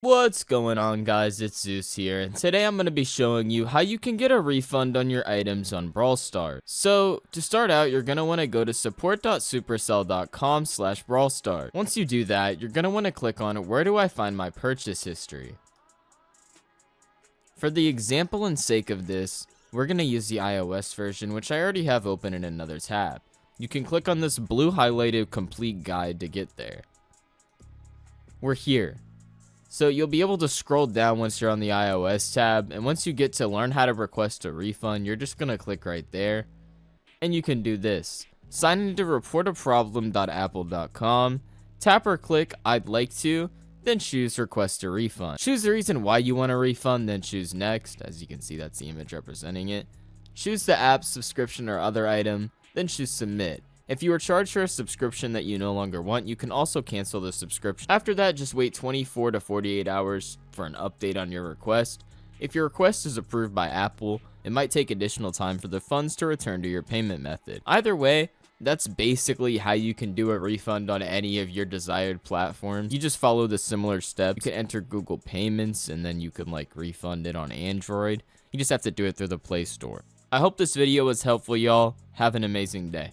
What's going on, guys? It's Zeus here, and today I'm going to be showing you how you can get a refund on your items on Brawl Stars. So, to start out, you're going to want to go to support.supercell.com/brawlstar. Once you do that, you're going to want to click on where do I find my purchase history. For the example and sake of this, we're going to use the iOS version, which I already have open in another tab. You can click on this blue highlighted complete guide to get there. We're here. So you'll be able to scroll down once you're on the iOS tab, and once you get to learn how to request a refund, you're just going to click right there, and you can do this. Sign into reportaproblem.apple.com, tap or click I'd like to, then choose request a refund. Choose the reason why you want a refund, then choose next. As you can see, that's the image representing it. Choose the app, subscription, or other item, then choose submit. If you were charged for a subscription that you no longer want, you can also cancel the subscription. After that, just wait 24 to 48 hours for an update on your request. If your request is approved by Apple, it might take additional time for the funds to return to your payment method. Either way, that's basically how you can do a refund on any of your desired platforms. You just follow the similar steps. You can enter Google Payments, and then you can refund it on Android. You just have to do it through the Play Store. I hope this video was helpful, y'all. Have an amazing day.